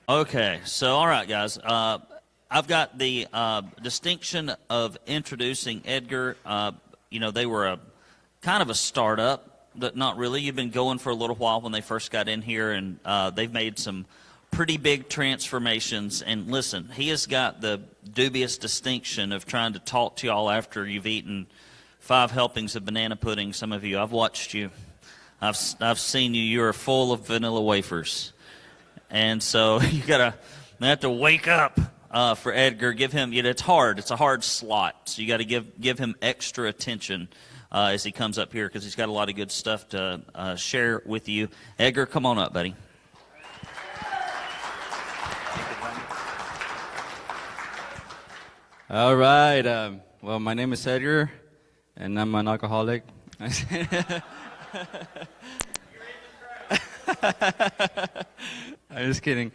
Okay, so all right, guys. I've got the distinction of introducing Edgar. They were a kind of a startup, but not really. You've been going for a little while when they first got in here, and they've made some pretty big transformations. And listen, he has got the dubious distinction of trying to talk to y'all after you've eaten 5 helpings of banana pudding. Some of you, I've watched you. I've seen you. You are full of vanilla wafers. And so you have to wake up for Edgar. Give him. It's hard. It's a hard slot. So you got to give him extra attention as he comes up here because he's got a lot of good stuff to share with you. Edgar, come on up, buddy. All right. Well, my name is Edgar, and I'm an alcoholic. I'm just kidding.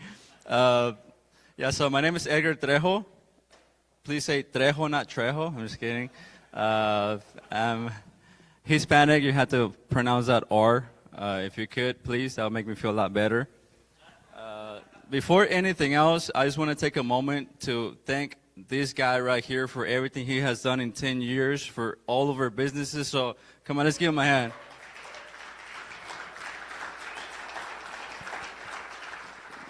So my name is Edgar Trejo. Please say Trejo, not Trejo. I'm just kidding. I'm Hispanic. You have to pronounce that R. If you could, please. That would make me feel a lot better. Before anything else, I just want to take a moment to thank this guy right here for everything he has done in 10 years for all of our businesses. So come on, let's give him a hand.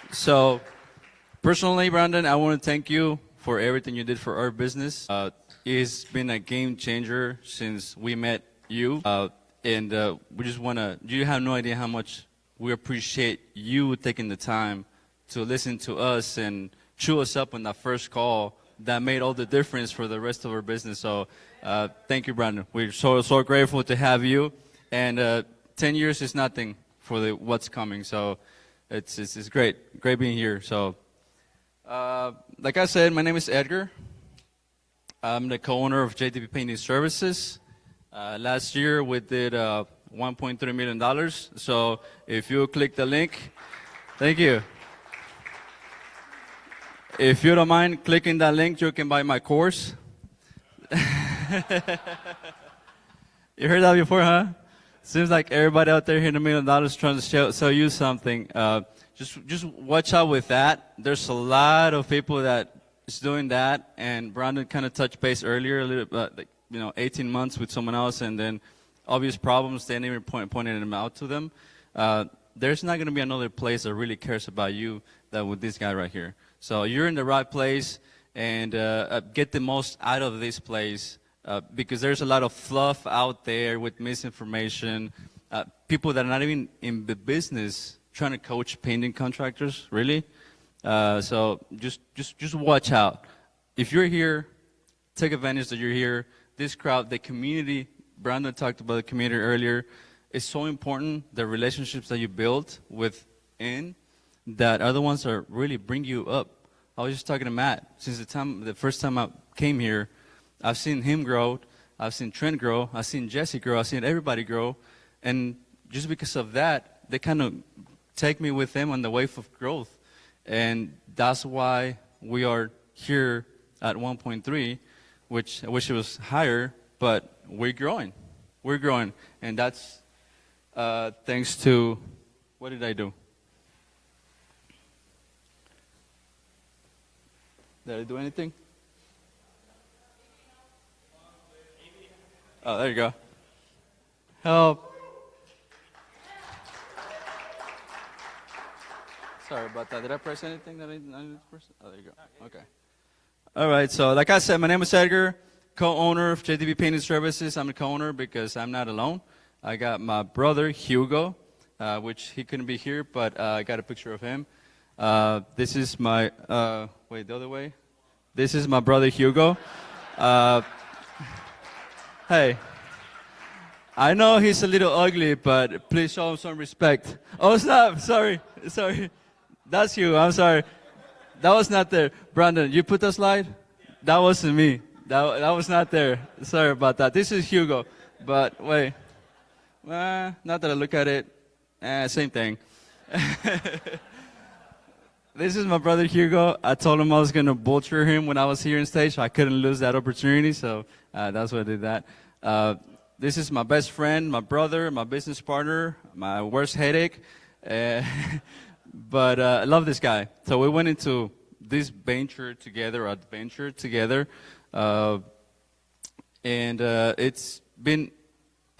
So, personally, Brandon, I want to thank you for everything you did for our business. It's been a game changer since we met you. We just want to, you have no idea how much we appreciate you taking the time to listen to us and chew us up on that first call. That made all the difference for the rest of our business. So, thank you, Brandon. We're so grateful to have you. And 10 years is nothing for what's coming. So, it's great being here. So, like I said, my name is Edgar. I'm the co-owner of JTB Painting Services. Last year we did $1.3 million. So if you click the link, thank you. If you don't mind clicking that link, you can buy my course. You heard that before, huh? Seems like everybody out there hitting $1 million trying to sell you something. Just watch out with that. There's a lot of people that is doing that, and Brandon kind of touched base earlier, a little bit, 18 months with someone else, and then obvious problems. They didn't even pointed them out to them. There's not going to be another place that really cares about you than with this guy right here. So you're in the right place, and get the most out of this place. Because there's a lot of fluff out there with misinformation, people that are not even in the business trying to coach painting contractors, really. So just watch out. If you're here, take advantage that you're here. This crowd, the community, Brandon talked about the community earlier, is so important. The relationships that you build within that are the ones that really bring you up. I was just talking to Matt. Since the first time I came here, I've seen him grow, I've seen Trent grow, I've seen Jesse grow, I've seen everybody grow, and just because of that, they kind of take me with them on the wave of growth, and that's why we are here at 1.3, which I wish it was higher, but we're growing, and that's thanks to, what did I do? Did I do anything? Oh, there you go. Help. Sorry about that. Did I press anything that I needed to press? Oh, there you go. Okay. All right. So, like I said, my name is Edgar, co-owner of JTB Painting Services. I'm a co-owner because I'm not alone. I got my brother, Hugo, which he couldn't be here, but I got a picture of him. This is my, wait, the other way. This is my brother, Hugo. Hey, I know he's a little ugly, but please show him some respect. Oh, stop. Sorry. That's you. I'm sorry. That was not there. Brandon, you put the slide? That wasn't me. That was not there. Sorry about that. This is Hugo. But wait. Not that I look at it. Same thing. This is my brother Hugo. I told him I was going to butcher him when I was here on stage. I couldn't lose that opportunity, so that's why I did that. This is my best friend, my brother, my business partner, my worst headache. But I love this guy. So we went into this adventure together, and it's been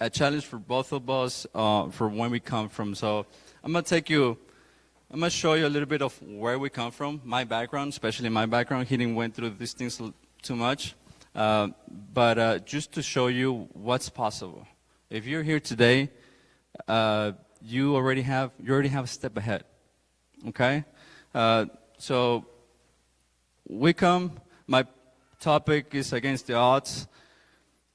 a challenge for both of us for when we come from. So I'm gonna show you a little bit of where we come from, my background, especially my background. He didn't went through these things too much, but just to show you what's possible. If you're here today, you already have a step ahead. Okay, so my topic is against the odds.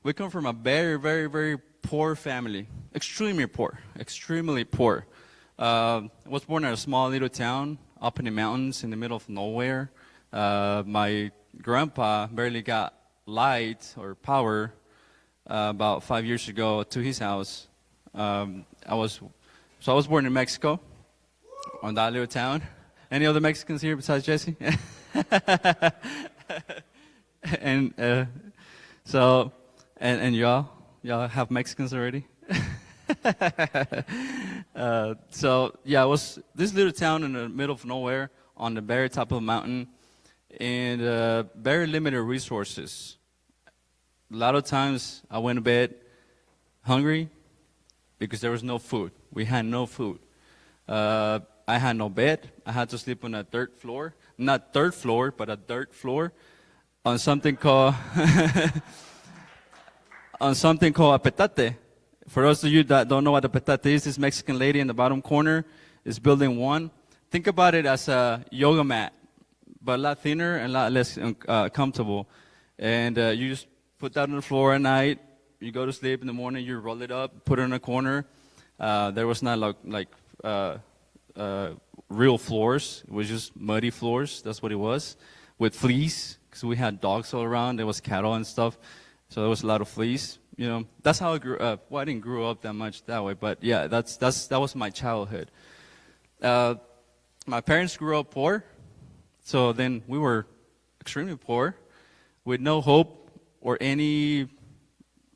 We come from a very, very, very poor family, extremely poor. I was born in a small little town up in the mountains in the middle of nowhere. My grandpa barely got light or power about 5 years ago to his house. I was born in Mexico, on that little town. Any other Mexicans here besides Jesse? and y'all have Mexicans already? So yeah, it was this little town in the middle of nowhere on the very top of a mountain, and very limited resources. A lot of times I went to bed hungry because there was no food. We had no food. I had no bed. I had to sleep on a dirt floor. Not third floor, but a dirt floor on something called a petate. For those of you that don't know what a petate is, this Mexican lady in the bottom corner is building one. Think about it as a yoga mat, but a lot thinner and a lot less comfortable. And you just put that on the floor at night. You go to sleep in the morning. You roll it up, put it in a corner. There was not like real floors. It was just muddy floors. That's what it was, with fleas, because we had dogs all around. There was cattle and stuff, so there was a lot of fleas. You know, that's how I grew up. Well, I didn't grow up that much that way, but yeah, that was my childhood. My parents grew up poor, so then we were extremely poor, with no hope or any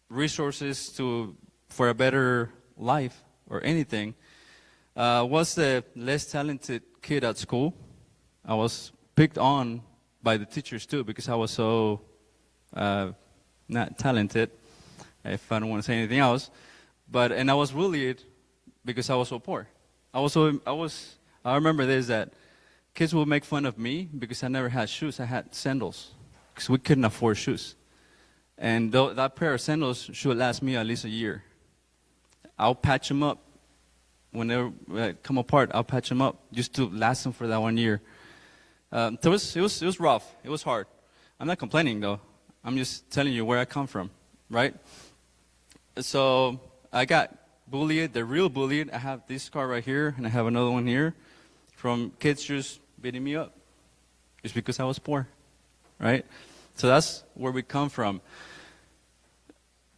resources for a better life or anything. Was the less talented kid at school. I was picked on by the teachers too because I was so not talented, if I don't want to say anything else. And I was bullied because I was so poor. I remember this, that kids would make fun of me because I never had shoes. I had sandals because we couldn't afford shoes. And that pair of sandals should last me at least a year. I'll patch them up. When they come apart, I'll patch them up just to last them for that 1 year. So it was rough. It was hard. I'm not complaining though. I'm just telling you where I come from, right? So I got bullied, the real bullied. I have this scar right here, and I have another one here, from kids just beating me up, just because I was poor, right? So that's where we come from.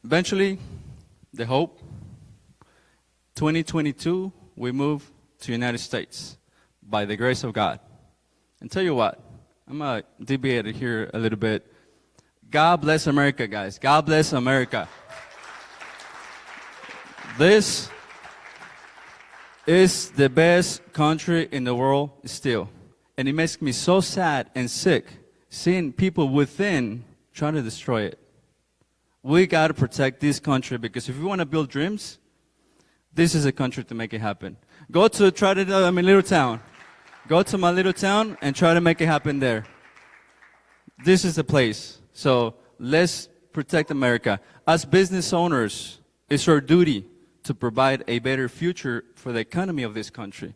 Eventually, the hope. 2022, we moved to United States by the grace of God. And tell you what, I'm going to deviate it here a little bit. God bless America, guys. God bless America. This is the best country in the world still. And it makes me so sad and sick seeing people within trying to destroy it. We got to protect this country, because if we want to build dreams, this is a country to make it happen. Little town. Go to my little town and try to make it happen there. This is the place. So let's protect America. As business owners, it's our duty to provide a better future for the economy of this country.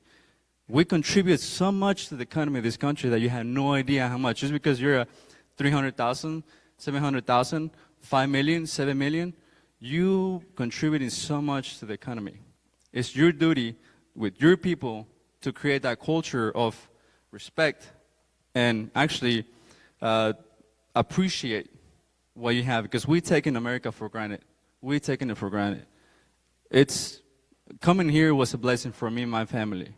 We contribute so much to the economy of this country that you have no idea how much. Just because you're a 300,000, 700,000, 5 million, 7 million, you contributing so much to the economy. It's your duty with your people to create that culture of respect and actually appreciate what you have, because we're taking America for granted. We're taking it for granted. Coming here was a blessing for me and my family.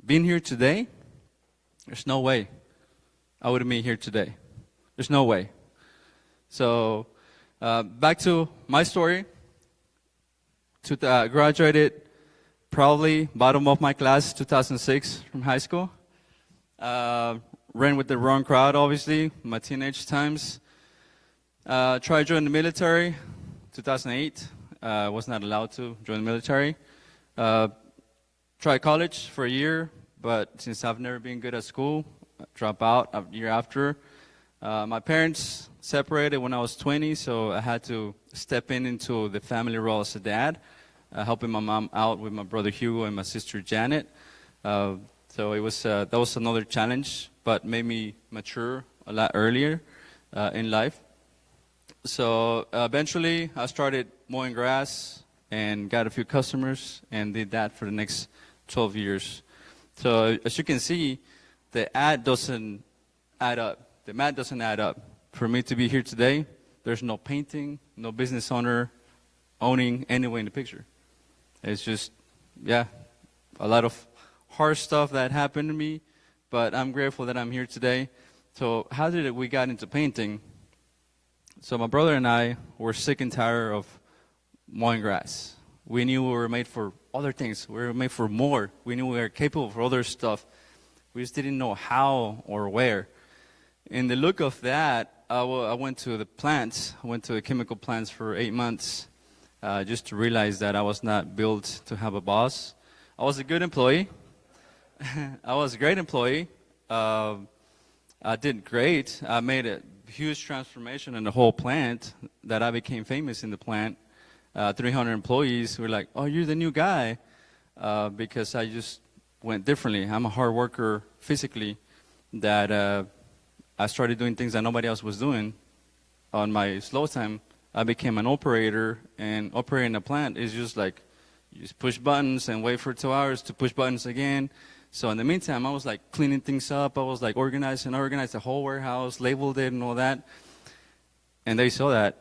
Being here today, there's no way I would have been here today. There's no way. So back to my story. Graduated probably bottom of my class, 2006 from high school. Ran with the wrong crowd, obviously, my teenage times. Tried to join the military, 2008. Was not allowed to join the military. Tried college for a year, but since I've never been good at school, drop out a year after. My parents separated when I was 20, so I had to step into the family role as a dad, helping my mom out with my brother Hugo and my sister Janet. So it was that was another challenge, but made me mature a lot earlier in life. So eventually, I started mowing grass and got a few customers, and did that for the next 12 years. So as you can see, the ad doesn't add up. The math doesn't add up. For me to be here today, there's no painting, no business owner owning anyway in the picture. It's just, yeah, a lot of hard stuff that happened to me, but I'm grateful that I'm here today. So how did we got into painting? So my brother and I were sick and tired of mowing grass. We knew we were made for other things. We were made for more. We knew we were capable for other stuff. We just didn't know how or where. In the look of that, I went to the plants. I went to the chemical plants for 8 months, just to realize that I was not built to have a boss. I was a good employee. I was a great employee. I did great. I made a huge transformation in the whole plant that I became famous in the plant. 300 employees were like, "Oh, you're the new guy," because I just went differently. I'm a hard worker physically. That I started doing things that nobody else was doing. On my slow time, I became an operator, and operating a plant is just like you just push buttons and wait for 2 hours to push buttons again. So in the meantime, I was like cleaning things up. I was like organized the whole warehouse, labeled it and all that. And they saw that.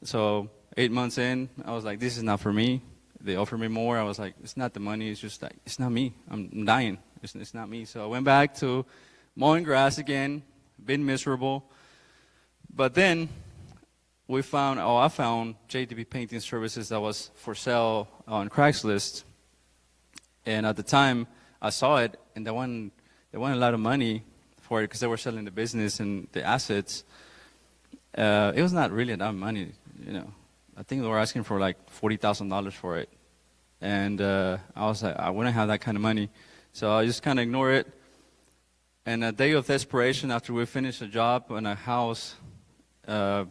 So 8 months in, I was like, this is not for me. They offered me more. I was like, it's not the money. It's just like, it's not me. I'm dying. It's not me. So I went back to mowing grass again, been miserable. But then I found JDB Painting Services that was for sale on Craigslist. And at the time, I saw it, and they wanted a lot of money for it because they were selling the business and the assets. It was not really that money, you know. I think they were asking for like $40,000 for it. And I was like, I wouldn't have that kind of money. So I just kind of ignored it. And a day of desperation after we finished a job on a house, we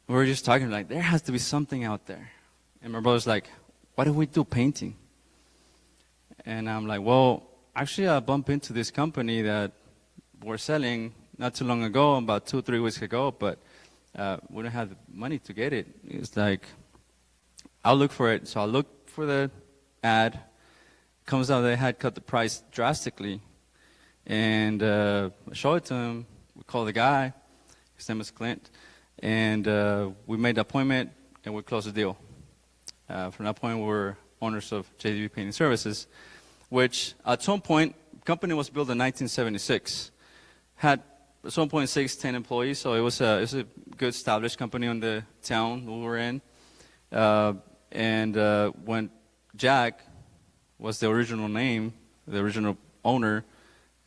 were just talking like, there has to be something out there. And my brother's like, what do we do painting? And I'm like, well, actually I bumped into this company that we're selling not too long ago, about 2-3 weeks ago, but we don't have the money to get it. It's like, I'll look for it. So I looked for the ad. Comes out they had cut the price drastically. And I showed it to him. We called the guy. His name is Clint. And we made the appointment, and we closed the deal. From that point, we were owners of JDB Painting Services, which at some point, the company was built in 1976. Had at some point 10 employees, so it was a good established company in the town we were in. And when Jack was the original name, the original owner,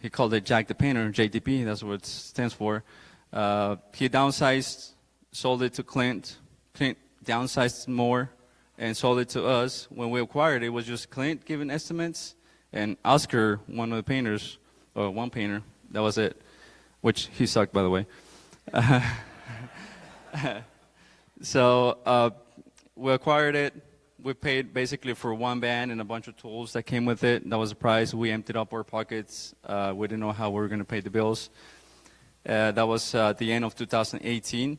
he called it Jack the Painter, JDP, that's what it stands for. He downsized, sold it to Clint. Clint downsized more and sold it to us. When we acquired it, it was just Clint giving estimates, and Oscar, one of the painters, or one painter, that was it, which he sucked, by the way. So we acquired it. We paid basically for one van and a bunch of tools that came with it. That was the price. We emptied up our pockets. We didn't know how we were going to pay the bills. That was at the end of 2018.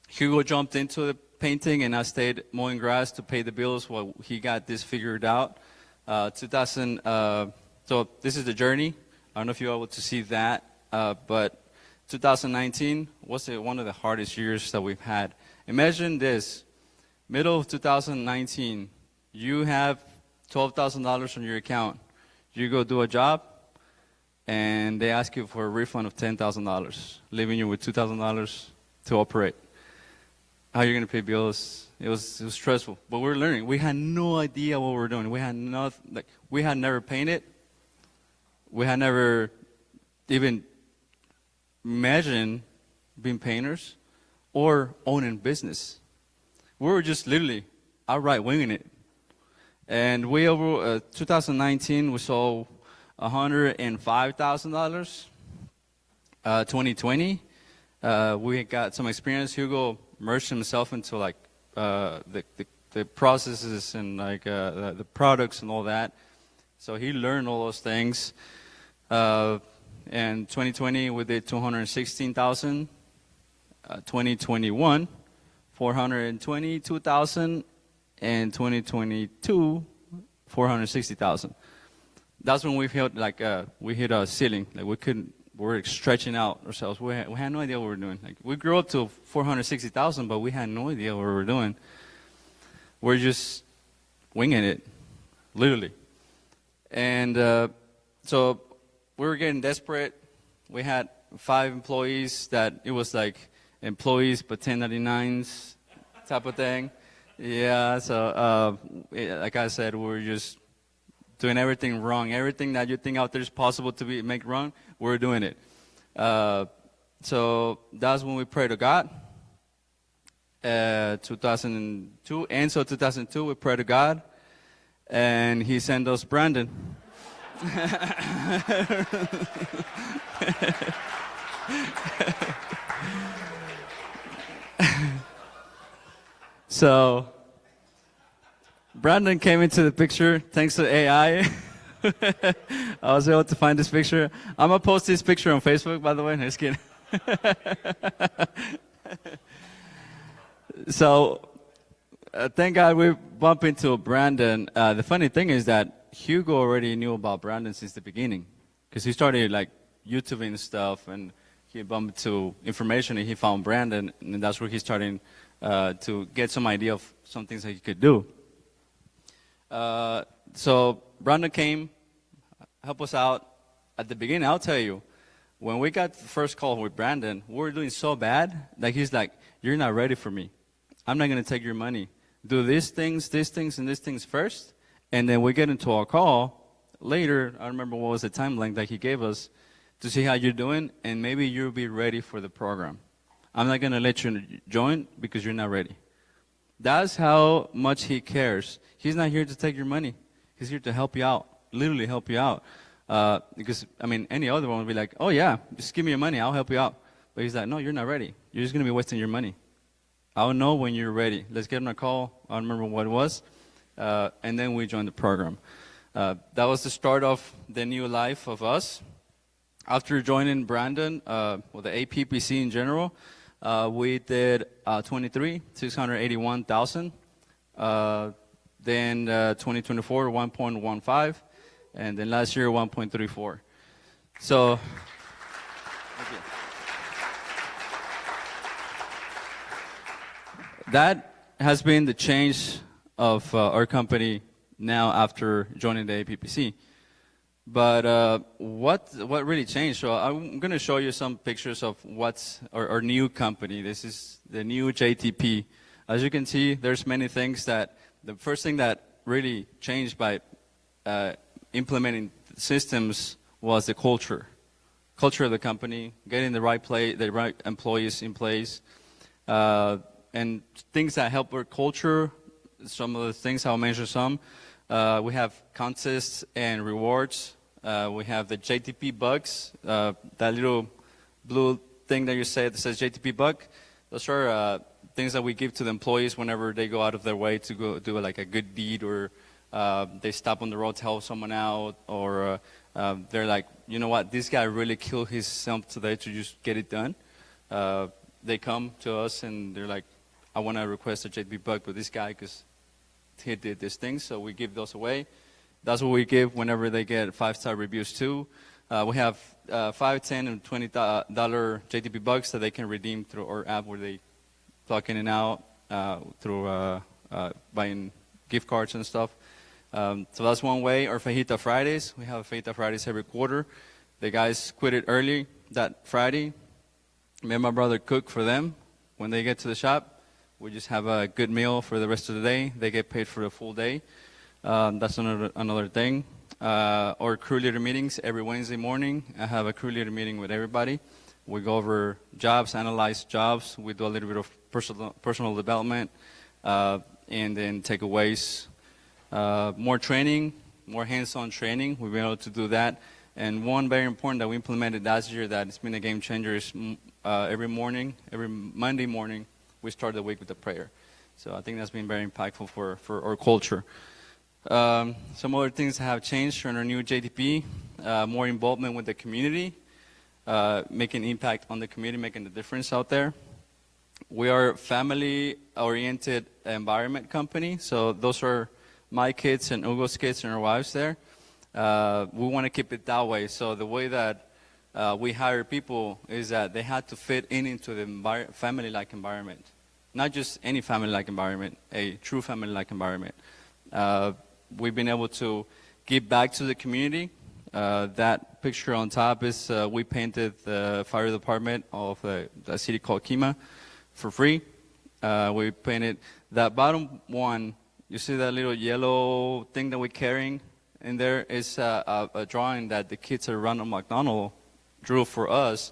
Hugo jumped into the painting, and I stayed mowing grass to pay the bills while he got this figured out. So this is the journey. I don't know if you're able to see that, but 2019 was one of the hardest years that we've had. Imagine this. Middle of 2019, you have $12,000 on your account. You go do a job, and they ask you for a refund of $10,000, leaving you with $2,000 to operate. how you're gonna pay bills. It was stressful, but we're learning. We had no idea what we were doing. We had never painted. We had never even imagined being painters or owning business. We were just literally outright winging it. And we over 2019 we sold $105,000. 2020 we got some experience. Hugo immersed himself into like the processes and like the products and all that. So he learned all those things. And 2020 we did 216,000. 2021 422,000, and 2022 460,000. That's when we felt like we hit a ceiling. Like we're stretching out ourselves. We had no idea what we were doing. Like we grew up to 460,000, but we had no idea what we were doing. We're just winging it, literally. And so we were getting desperate. We had 5 employees that it was like employees but 1099s type of thing. Yeah, so like I said, we're just doing everything wrong. Everything that you think out there is possible to make wrong, we're doing it. So that's when we prayed to God. 2002, and so 2002 we prayed to God, and He sent us Brandon. So Brandon came into the picture thanks to AI. I was able to find this picture. I'm gonna post this picture on Facebook, by the way. No, just kidding. So thank God we bumped into Brandon. The funny thing is that Hugo already knew about Brandon since the beginning, because he started like YouTubing stuff, and he bumped into information, and he found Brandon, and that's where he started to get some idea of some things that he could do. So Brandon came, helped us out. At the beginning, I'll tell you, when we got the first call with Brandon, we were doing so bad that he's like, "You're not ready for me. I'm not going to take your money. Do these things, and these things first, and then we get into our call later." I remember what was the timeline that he gave us to see how you're doing, and maybe you'll be ready for the program. I'm not going to let you join because you're not ready. That's how much he cares. He's not here to take your money. He's here to help you out, literally help you out. Because, I mean, any other one would be like, "Oh, yeah, just give me your money. I'll help you out." But he's like, "No, you're not ready. You're just going to be wasting your money. I'll know when you're ready. Let's get on a call." I don't remember what it was. And then we joined the program. That was the start of the new life of us. After joining Brandon, the APPC in general, we did 681,000. Then 2024, 1.15, and then last year 1.34. So that has been the change of our company now after joining the APPC. But what really changed? So I'm going to show you some pictures of what's our new company. This is the new JTP. As you can see, there's many things that the first thing that really changed by implementing systems was the culture of the company, getting the right employees in place, and things that help our culture. Some of the things I'll mention some. We have contests and rewards. We have the JTP bucks, that little blue thing that you say that says JTP buck. Those are things that we give to the employees whenever they go out of their way to go do like a good deed, or they stop on the road to help someone out, or they're like, "You know what, this guy really killed himself today to just get it done." They come to us and they're like, "I want to request a JTP buck with this guy because he did this thing," so we give those away. That's what we give whenever they get 5-star reviews too. We have $5, $10, and $20 JTP bucks that they can redeem through our app, where they plug in and out through buying gift cards and stuff. So that's one way. Our Fajita Fridays, we have Fajita Fridays every quarter. The guys quit it early that Friday. Me and my brother cook for them when they get to the shop. We just have a good meal for the rest of the day. They get paid for the full day. That's another thing. Or crew leader meetings every Wednesday morning. I have a crew leader meeting with everybody. We go over jobs, analyze jobs. We do a little bit of personal development, and then takeaways. More training, more hands-on training. We've been able to do that. And one very important that we implemented last year that it's been a game changer is every Monday morning, we start the week with a prayer. So I think that's been very impactful for our culture. Some other things have changed in our new JTP, more involvement with the community, making impact on the community, making a difference out there. We are a family-oriented environment company, so those are my kids and Hugo's kids and our wives there. We want to keep it that way. So the way that we hire people is that they had to fit into the family-like environment. Not just any family-like environment, a true family-like environment. We've been able to give back to the community. That picture on top is we painted the fire department of a city called Kima for free. We painted that bottom one. You see that little yellow thing that we're carrying in there is a drawing that the kids at Ronald McDonald drew for us,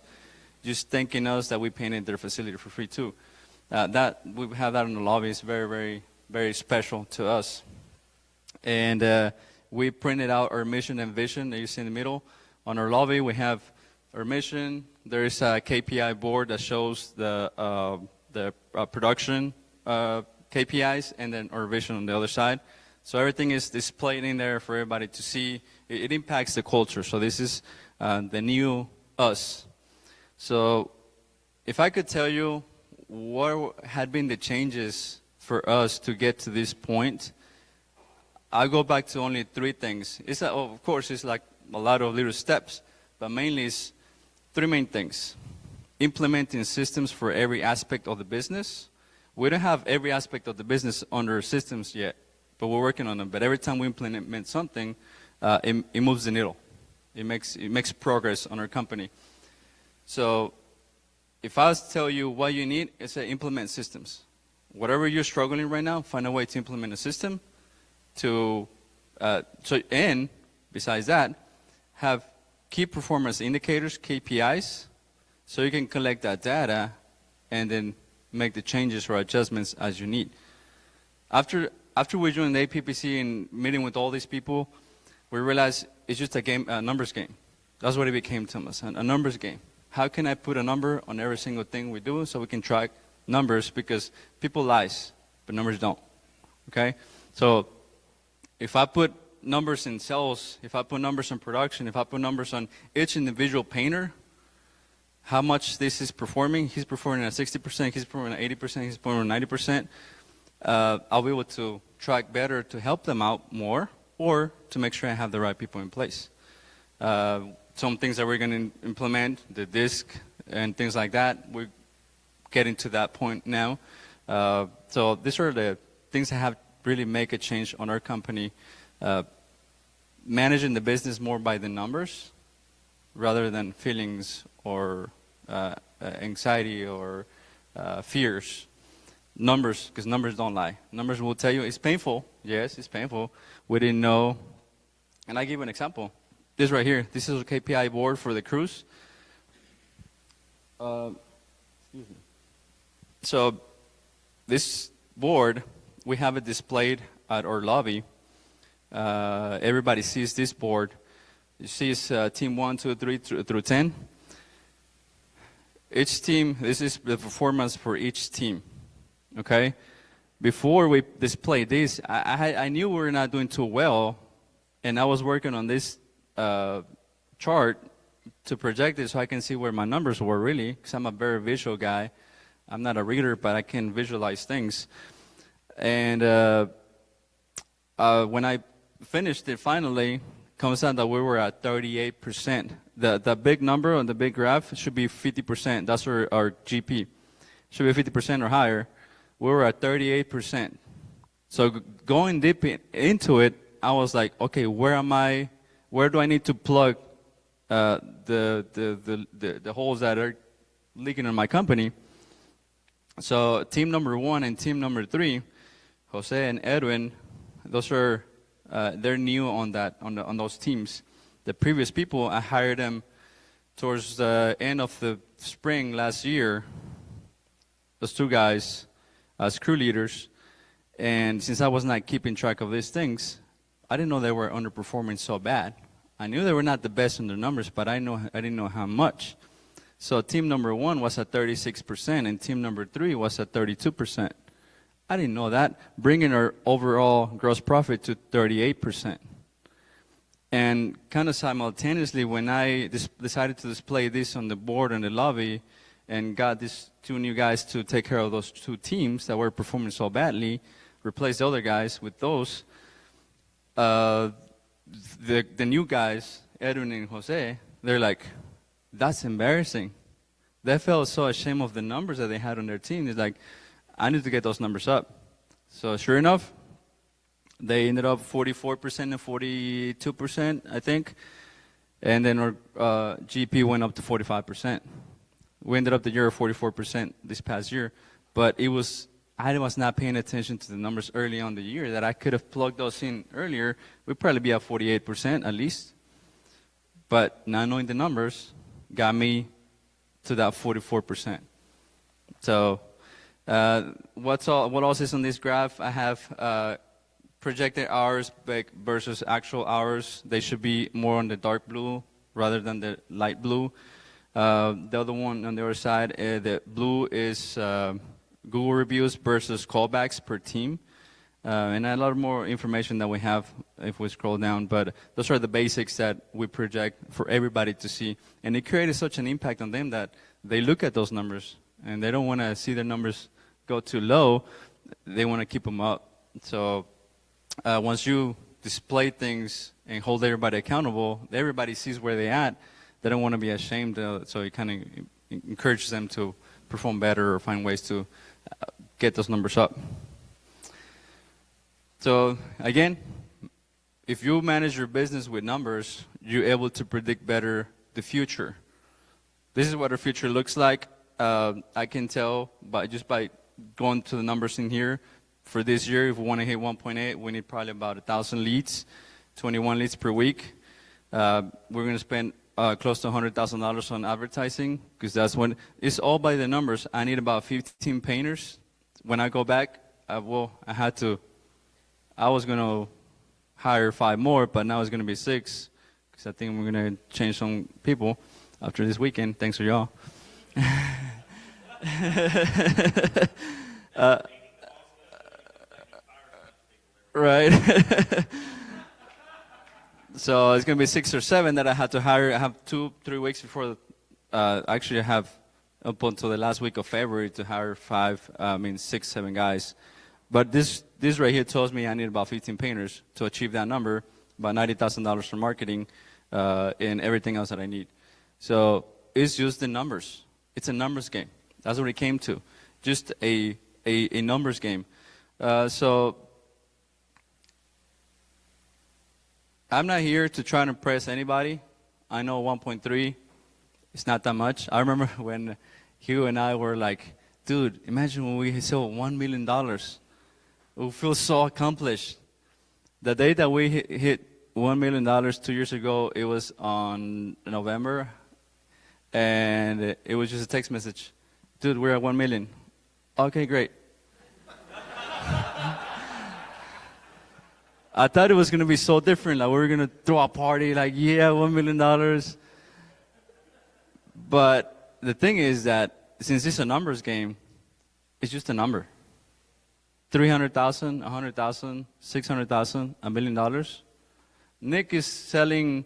just thanking us that we painted their facility for free too. That we have that in the lobby. It's very, very, very special to us. And we printed out our mission and vision that you see in the middle. On our lobby, we have our mission. There is a KPI board that shows the production KPIs, and then our vision on the other side. So everything is displayed in there for everybody to see. It impacts the culture. So this is the new us. So if I could tell you what had been the changes for us to get to this point, I'll go back to only 3 things. Of course, it's like a lot of little steps, but mainly it's 3 main things. Implementing systems for every aspect of the business. We don't have every aspect of the business under systems yet, but we're working on them. But every time we implement something, it moves the needle. It makes progress on our company. So if I was to tell you what you need, it's to implement systems. Whatever you're struggling right now, find a way to implement a system and besides that, have key performance indicators, KPIs, so you can collect that data and then make the changes or adjustments as you need. After we joined the APPC and meeting with all these people, we realized it's just a numbers game. That's what it became to us, a numbers game. How can I put a number on every single thing we do so we can track numbers, because people lies, but numbers don't, okay? So if I put numbers in sales, if I put numbers in production, if I put numbers on each individual painter, how much this is performing, he's performing at 60%, he's performing at 80%, he's performing at 90%, I'll be able to track better to help them out more, or to make sure I have the right people in place. Some things that we're going to implement, the disc and things like that, we're getting to that point now. So these are the things that have really make a change on our company, managing the business more by the numbers rather than feelings or anxiety or fears. Numbers, because numbers don't lie. Numbers will tell you it's painful. Yes, it's painful. We didn't know. And I give you an example. This right here, this is a KPI board for the crews. Excuse me. So this board, we have it displayed at our lobby. Everybody sees this board. You see it's team 1, 2, 3 through 10. Each team, this is the performance for each team. Okay? Before we display this, I knew we were not doing too well, and I was working on this chart to project it so I can see where my numbers were really, because I'm a very visual guy. I'm not a reader, but I can visualize things. And when I finished it finally, comes out that we were at 38%. The big number on the big graph should be 50%. That's our GP. Should be 50% or higher. We were at 38%. So going deep into it, I was like, okay, where am I? Where do I need to plug the holes that are leaking in my company? So team number 1 and team number 3, Jose and Edwin, those are they're new on on those teams. The previous people, I hired them towards the end of the spring last year. Those 2 guys as crew leaders, and since I was not keeping track of these things, I didn't know they were underperforming so bad. I knew they were not the best in their numbers, but I didn't know how much. So team number 1 was at 36%, and team number 3 was at 32%. I didn't know that, bringing our overall gross profit to 38%. And kind of simultaneously, when I decided to display this on the board in the lobby and got these 2 new guys to take care of those 2 teams that were performing so badly, replace the other guys with those, the new guys, Edwin and Jose, they're like, that's embarrassing. They felt so ashamed of the numbers that they had on their team. It's like, I need to get those numbers up. So sure enough, they ended up 44% and 42%, I think. And then our GP went up to 45%. We ended up the year at 44% this past year. But I was not paying attention to the numbers early on the year that I could have plugged those in earlier. We'd probably be at 48% at least. But not knowing the numbers got me to that 44%. So what else is on this graph? I have projected hours versus actual hours. They should be more on the dark blue rather than the light blue. The other one on the other side, the blue is Google reviews versus callbacks per team. And a lot more information that we have if we scroll down. But those are the basics that we project for everybody to see. And it created such an impact on them that they look at those numbers and they don't want to see their numbers go too low. They want to keep them up. So once you display things and hold everybody accountable, everybody sees where they're at. They don't want to be ashamed. So it kind of encourages them to perform better or find ways to get those numbers up. So again, if you manage your business with numbers, you're able to predict better the future. This is what our future looks like. I can tell by going to the numbers in here. For this year, if we want to hit 1.8, we need probably about 1,000 leads, 21 leads per week. We're going to spend close to $100,000 on advertising because that's when it's all by the numbers. I need about 15 painters. When I go back, I was going to hire 5 more, but now it's going to be 6 because I think we're going to change some people after this weekend. Thanks for y'all. Right. So it's going to be 6 or 7 that I had to hire. I have 2-3 weeks before. Actually, I have up until the last week of February to hire 6, 7 guys. But this right here tells me I need about 15 painters to achieve that number, about $90,000 for marketing, and everything else that I need. So it's just the numbers. It's a numbers game. That's what it came to, just a numbers game. So I'm not here to try to impress anybody. I know 1.3 is not that much. I remember when Hugh and I were like, dude, imagine when we sold $1 million. We feel so accomplished. The day that we hit $1 million 2 years ago, it was on November, and it was just a text message. Dude, we're at 1 million. Okay, great. I thought it was going to be so different. Like we were going to throw a party, like, yeah, $1 million. But the thing is that since it's a numbers game, it's just a number. 300,000, 100,000, 600,000, $1 million. Nick is selling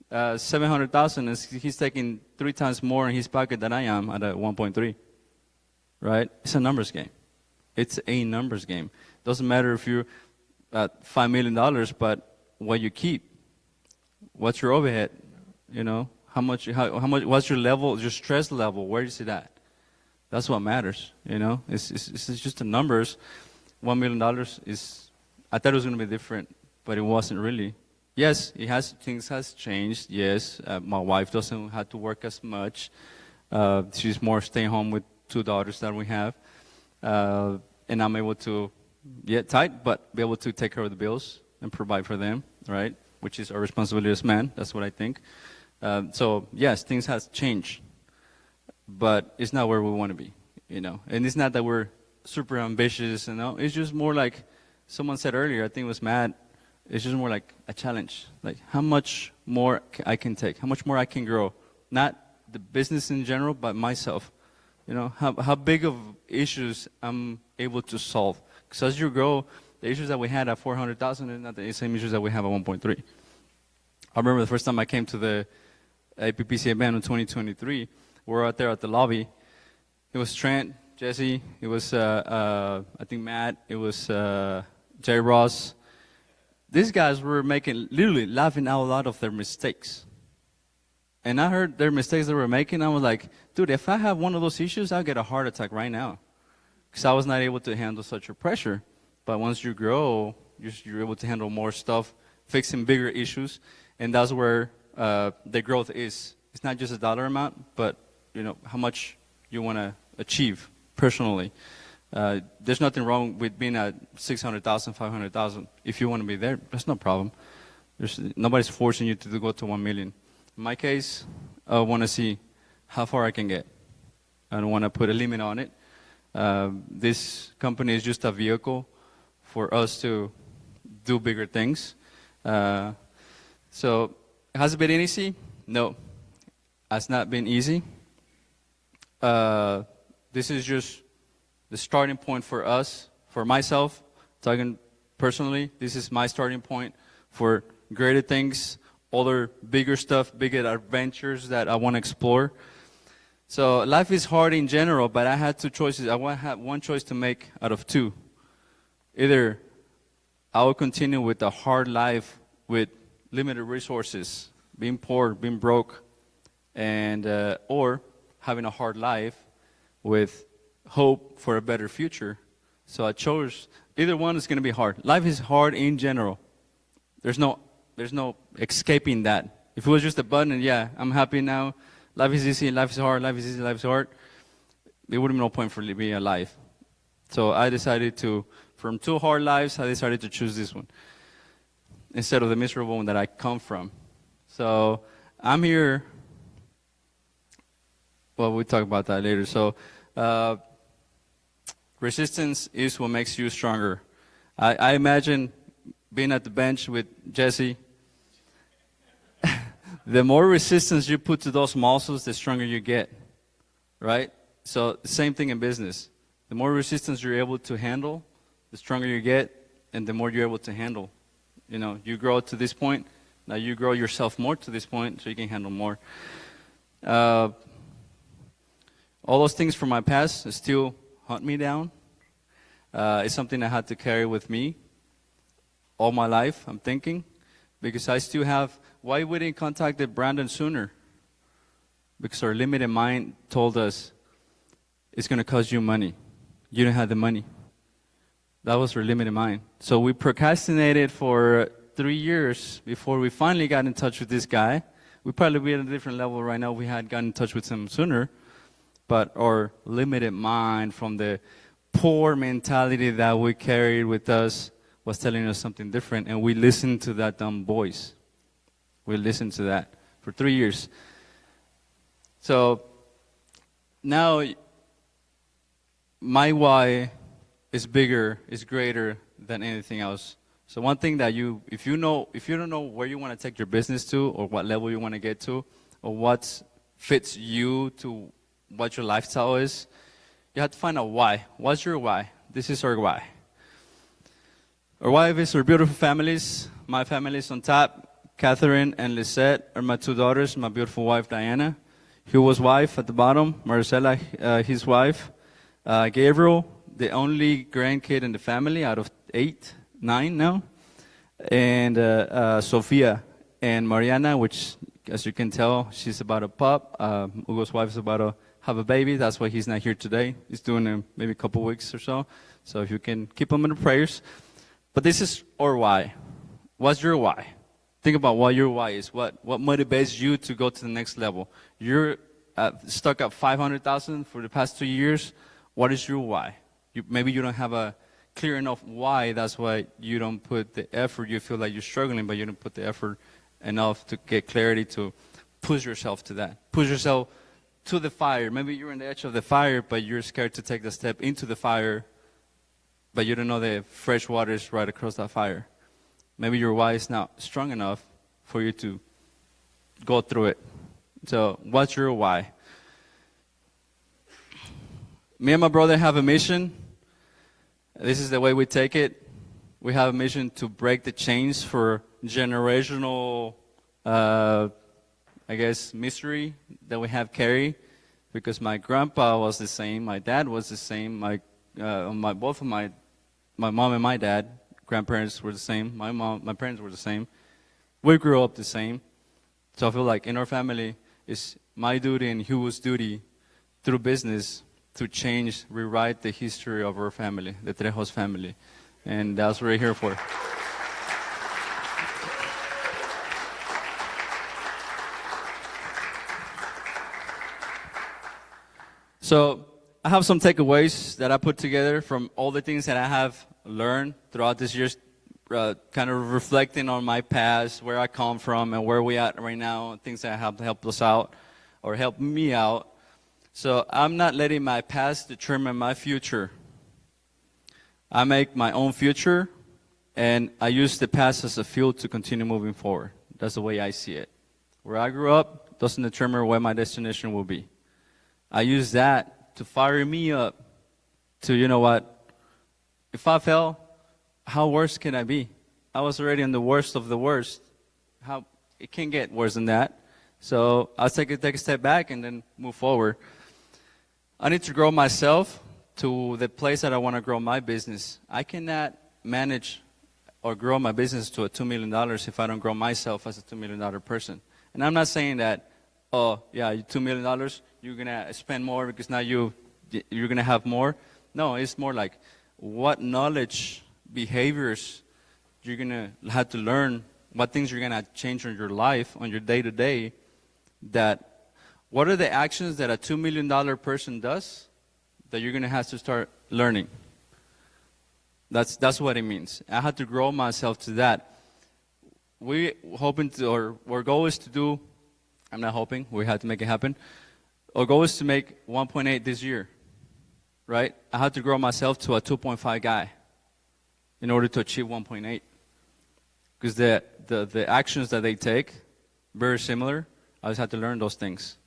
700,000, and he's taking 3 times more in his pocket than I am at a 1.3. Right? It's a numbers game. It's a numbers game. Doesn't matter if you're at $5 million, but what you keep, what's your overhead, how much, what's your level, your stress level, where is it at? That's what matters, It's just the numbers. $1 million is, I thought it was going to be different, but it wasn't really. Yes, things has changed. Yes, my wife doesn't have to work as much. She's more staying home with 2 daughters that we have. and I'm able to get tight, but be able to take care of the bills and provide for them, right? Which is our responsibility as men. That's what I think. So yes, things has changed, but it's not where we want to be, you know. And it's not that we're super ambitious, you know. It's just more like someone said earlier. I think it was Matt. It's just more like a challenge. Like how much more I can take, how much more I can grow. Not the business in general, but myself. You know, how big of issues I'm able to solve. Because as you grow, the issues that we had at 400,000 are not the same issues that we have at 1.3. I remember the first time I came to the APPC event in 2023. We were out there at the lobby. It was Trent, Jesse, it was, I think Matt, it was Jay Ross. These guys were literally laughing out loud of their mistakes. And I heard their mistakes they were making. I was like, dude, if I have one of those issues, I'll get a heart attack right now. Because I was not able to handle such a pressure. But once you grow, you're able to handle more stuff, fixing bigger issues. And that's where the growth is. It's not just a dollar amount, but you know how much you want to achieve personally. There's nothing wrong with being at 600,000, 500,000. If you want to be there, that's no problem. Nobody's forcing you to go to 1 million. In my case, I want to see how far I can get. I don't want to put a limit on it. This company is just a vehicle for us to do bigger things. So, has it been easy? No, it's not been easy. This is just the starting point for us, for myself, talking personally. This is my starting point for greater things, other bigger stuff, bigger adventures that I want to explore. So life is hard in general, but I had two choices. I had one choice to make out of two. Either I will continue with a hard life with limited resources, being poor, being broke, and or having a hard life with hope for a better future. So I chose, either one is going to be hard. Life is hard in general. There's no escaping that. If it was just a button, and yeah, I'm happy now, life is easy, life is hard, life is easy, life is hard, there would be no point for being alive. So I decided to, from two hard lives, I decided to choose this one instead of the miserable one that I come from. So I'm here. Well, we'll talk about that later. So resistance is what makes you stronger. I imagine being at the bench with Jesse. The more resistance you put to those muscles, the stronger you get, right? So same thing in business. The more resistance you're able to handle, the stronger you get, and the more you're able to handle. You know, you grow to this point, now you grow yourself more to this point, so you can handle more. All those things from my past still hunt me down. It's something I had to carry with me all my life, I'm thinking, because I still have. Why we didn't contact Brandon sooner? Because our limited mind told us it's going to cost you money. You don't have the money. That was our limited mind. So we procrastinated for 3 years before we finally got in touch with this guy. We'd probably be at a different level right now if we had gotten in touch with him sooner. But our limited mind from the poor mentality that we carried with us was telling us something different, and we listened to that dumb voice. We listened to that for 3 years. So now my why is bigger, is greater than anything else. So one thing that if you don't know where you want to take your business to, or what level you want to get to, or what fits you to what your lifestyle is, you have to find out why. What's your why? This is our why. Our why is our beautiful families. My family is on top. Catherine and Lisette are my two daughters, my beautiful wife, Diana. Hugo's wife at the bottom, Marcela, his wife. Gabriel, the only grandkid in the family out of 8, 9 now. And Sofia and Mariana, which, as you can tell, she's about a pup. Hugo's wife is about to have a baby. That's why he's not here today. He's doing maybe a couple weeks or so. So if you can keep him in the prayers. But this is our why. What's your why? Think about what your why is. What motivates you to go to the next level? You're stuck at 500,000 for the past 2 years. What is your why? maybe you don't have a clear enough why. That's why you don't put the effort. You feel like you're struggling, but you don't put the effort enough to get clarity to push yourself to that. Push yourself to the fire. Maybe you're on the edge of the fire, but you're scared to take the step into the fire, but you don't know the fresh water is right across that fire. Maybe your why is not strong enough for you to go through it. So what's your why? Me and my brother have a mission. This is the way we take it. We have a mission to break the chains for generational, mystery that we have carried. Because my grandpa was the same, my dad was the same, my mom and my dad, grandparents were the same, my parents were the same. We grew up the same. So I feel like in our family, it's my duty and Hugo's duty through business to change, rewrite the history of our family, the Trejos family. And that's what we're here for. So I have some takeaways that I put together from all the things that I have learned throughout this year, kind of reflecting on my past, where I come from and where we at right now, things that have helped us out or helped me out. So I'm not letting my past determine my future. I make my own future, and I use the past as a fuel to continue moving forward. That's the way I see it. Where I grew up doesn't determine where my destination will be. I use that to fire me up to, you know what, if I fail, how worse can I be? I was already in the worst of the worst. How it can get worse than that. So I'll take a step back and then move forward. I need to grow myself to the place that I want to grow my business. I cannot manage or grow my business to a $2 million if I don't grow myself as a $2 million person. And I'm not saying that, oh, yeah, $2 million, you're going to spend more because now you're going to have more. No, it's more like what knowledge, behaviors you're going to have to learn, what things you're going to change in your life, on your day-to-day, that what are the actions that a $2 million person does that you're going to have to start learning? That's what it means. I had to grow myself to that. Our goal is to do, I'm not hoping, we had to make it happen. Our goal is to make 1.8 this year, right? I had to grow myself to a 2.5 guy in order to achieve 1.8. Because the actions that they take, very similar, I just had to learn those things.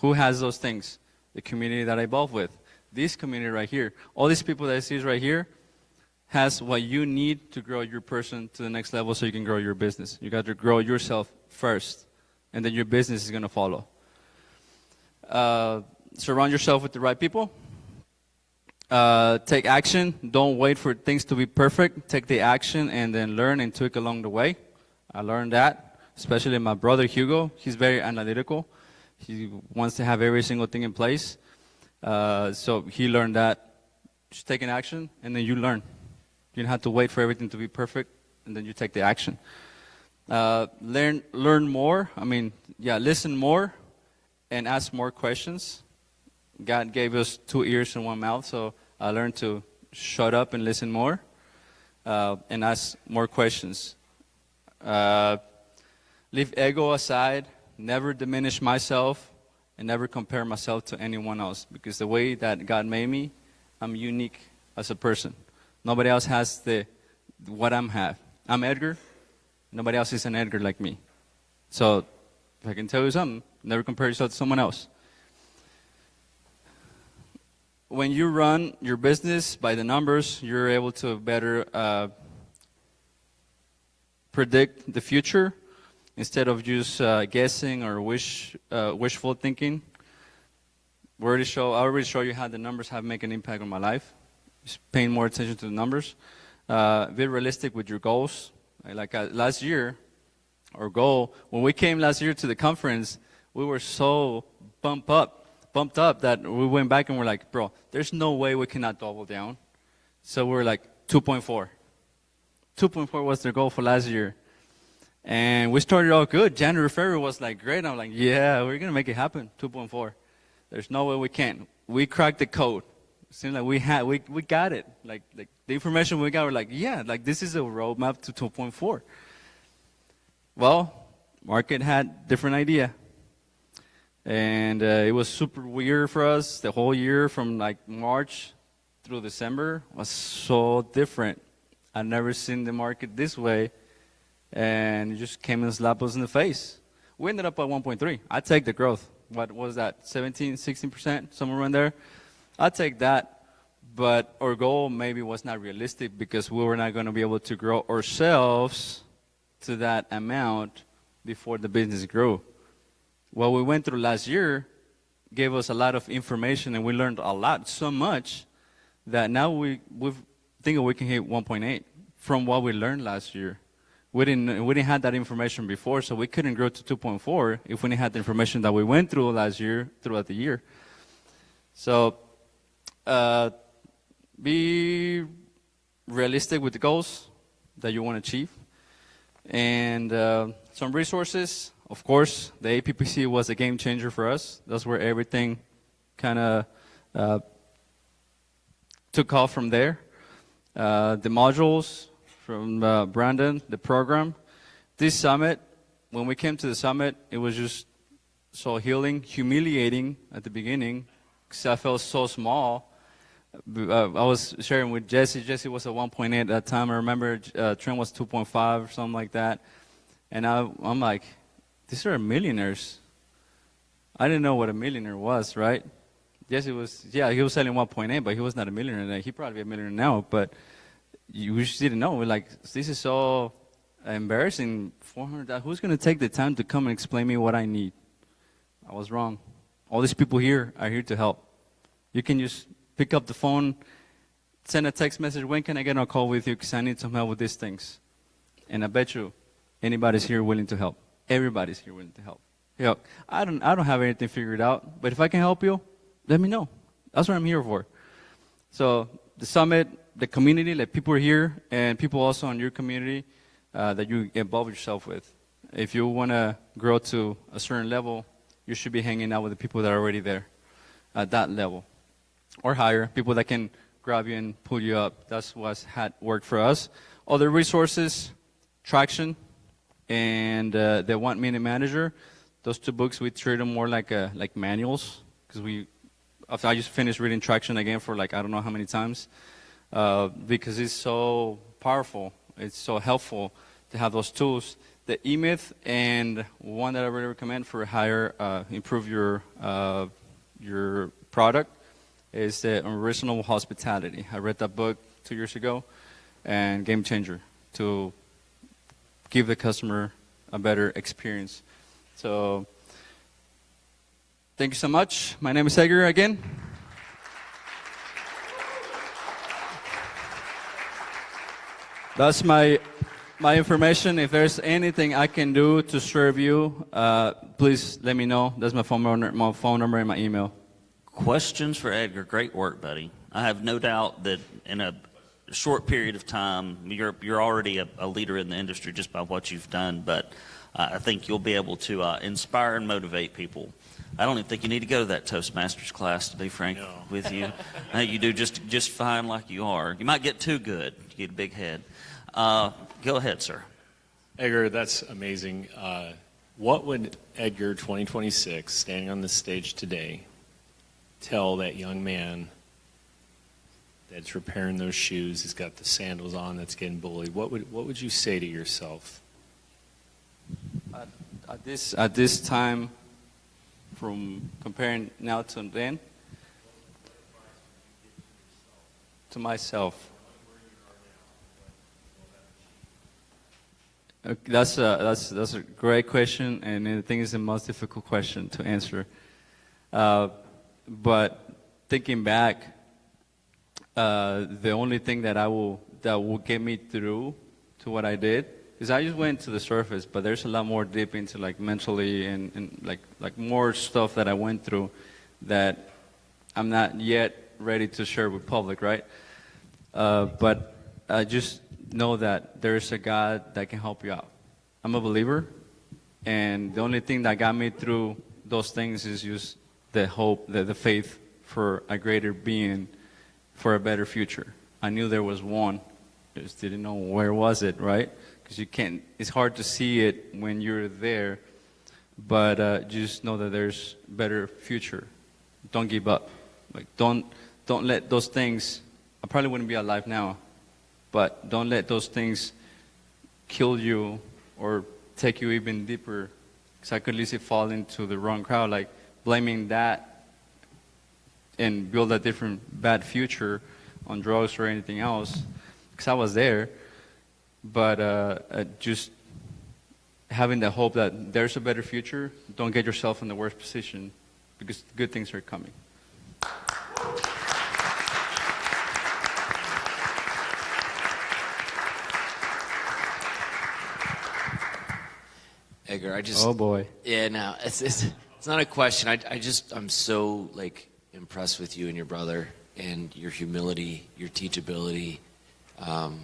Who has those things? The community that I evolve with. This community right here. All these people that I see right here has what you need to grow your person to the next level so you can grow your business. You got to grow yourself first, and then your business is going to follow. Surround yourself with the right people. Take action. Don't wait for things to be perfect. Take the action and then learn and tweak along the way. I learned that, especially my brother Hugo. He's very analytical. He wants to have every single thing in place. So he learned that. Just take an action, and then you learn. You don't have to wait for everything to be perfect, and then you take the action. Learn more. Listen more and ask more questions. God gave us 2 ears and 1 mouth, so I learned to shut up and listen more and ask more questions. Leave ego aside. Never diminish myself and never compare myself to anyone else, because the way that God made me, I'm unique as a person. Nobody else has what I'm have. I'm Edgar. Nobody else is an Edgar like me. So if I can tell you something, never compare yourself to someone else. When you run your business by the numbers, you're able to better predict the future instead of just guessing or wishful thinking. I already show you how the numbers have made an impact on my life. Just paying more attention to the numbers. Be realistic with your goals. Like last year, our goal, when we came last year to the conference, we were so pumped up that we went back and we're like, bro, there's no way we cannot double down. So we're like 2.4. 2.4 was the goal for last year. And we started out good. January, February was like great. I'm like, yeah, we're going to make it happen, 2.4. There's no way we can't. We cracked the code. seemed like we got it. Like the information we got, we're like, yeah, like this is a roadmap to 2.4. Well, market had different idea. And it was super weird for us. The whole year from like March through December was so different. I'd never seen the market this way. And it just came and slapped us in the face. We ended up at 1.3. I'd take the growth. What was that, 17, 16%, somewhere around there? I'd take that. But our goal maybe was not realistic because we were not going to be able to grow ourselves to that amount before the business grew. What we went through last year gave us a lot of information, and we learned a lot, so much that now we think we can hit 1.8 from what we learned last year. We didn't have that information before, so we couldn't grow to 2.4 if we didn't have the information that we went through last year throughout the year. So be realistic with the goals that you want to achieve, and some resources. Of course, the APPC was a game changer for us. That's where everything kind of took off from there. The modules from Brandon, the program. This summit, when we came to the summit, it was just so healing, humiliating at the beginning, because I felt so small. I was sharing with Jesse. Jesse was at 1.8 at that time. I remember Trent was 2.5 or something like that. And I'm like, these are millionaires. I didn't know what a millionaire was, right? Jesse was, he was selling 1.8, but he was not a millionaire. He'd probably be a millionaire now, but we just didn't know. We're like, this is so embarrassing. $400. Who's going to take the time to come and explain me what I need? I was wrong. All these people here are here to help. You can just pick up the phone, send a text message. When can I get on a call with you? Because I need some help with these things. And I bet you anybody's here willing to help. Everybody's here willing to help. I don't have anything figured out, but if I can help you, let me know. That's what I'm here for. So the summit, the community, like people are here, and people also in your community that you involve yourself with. If you want to grow to a certain level, you should be hanging out with the people that are already there at that level or higher, people that can grab you and pull you up. That's what's had worked for us. Other resources, Traction, and the 1 Minute Manager. Those two books, we treat them more like manuals, because I just finished reading Traction again for I don't know how many times, because it's so powerful. It's so helpful to have those tools. The E-Myth, and one that I really recommend for improve your product, is the Original Hospitality. I read that book 2 years ago, and game changer to give the customer a better experience. So thank you so much. My name is Edgar again. That's my information. If there's anything I can do to serve you, please let me know. That's my phone number and my email. Questions for Edgar. Great work, buddy. I have no doubt that in a short period of time, you're already a leader in the industry just by what you've done, but I think you'll be able to inspire and motivate people. I don't even think you need to go to that Toastmasters class, to be frank with you. I think you do just fine like you are. You might get too good. You get a big head. Go ahead, sir. Edgar, that's amazing. What would Edgar 2026, standing on this stage today, tell that young man that's repairing those shoes, he's got the sandals on, that's getting bullied? What would you say to yourself? At this time, from comparing now to then, to myself. That's a great question, and I think it's the most difficult question to answer. But thinking back, the only thing that will get me through to what I did is I just went to the surface, but there's a lot more deep into mentally and like more stuff that I went through that I'm not yet ready to share with public, right? But I just know that there's a God that can help you out. I'm a believer, and the only thing that got me through those things is just the hope, the faith for a greater being for a better future. I knew there was one. Just didn't know where was it, right? Because you can't. It's hard to see it when you're there, but just know that there's a better future. Don't give up. Like don't let those things. I probably wouldn't be alive now, but don't let those things kill you or take you even deeper. Because I could easily fall into the wrong crowd, like blaming that and build a different bad future on drugs or anything else. Because I was there, but just having the hope that there's a better future. Don't get yourself in the worst position, because good things are coming. Edgar, I just. Oh boy. Yeah, no, it's not a question. I'm so like impressed with you and your brother and your humility, your teachability, and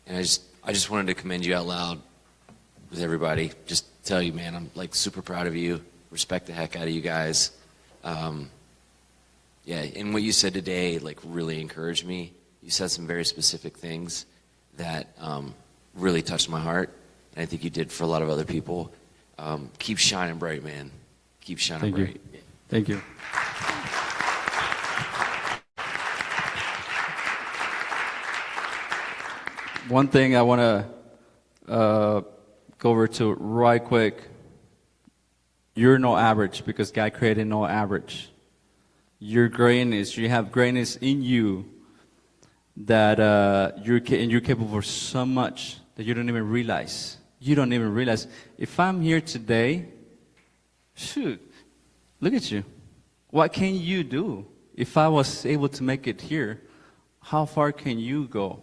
I just wanted to commend you out loud with everybody. Just tell you, man, I'm like super proud of you. Respect the heck out of you guys. Yeah, and what you said today like really encouraged me. You said some very specific things that really touched my heart. And I think you did for a lot of other people. Keep shining bright, man. Keep shining bright. Thank you. One thing I want to go over to right quick. You're no average, because God created no average. Your greatness, you have greatness in you that you're capable of so much that you don't even realize. You don't even realize. If I'm here today, shoot, look at you. What can you do? If I was able to make it here, how far can you go?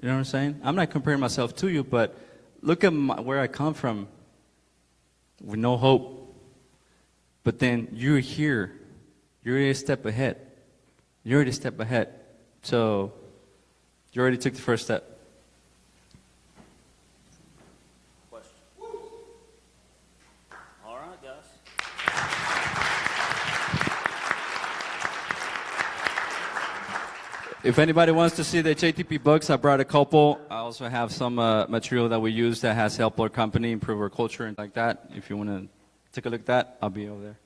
You know what I'm saying? I'm not comparing myself to you, but look at where I come from with no hope. But then you're here. You're already a step ahead. You're already a step ahead. So you already took the first step. All right, guys. If anybody wants to see the JTP books, I brought a couple. I also have some material that we use that has helped our company improve our culture and like that. If you want to take a look at that, I'll be over there.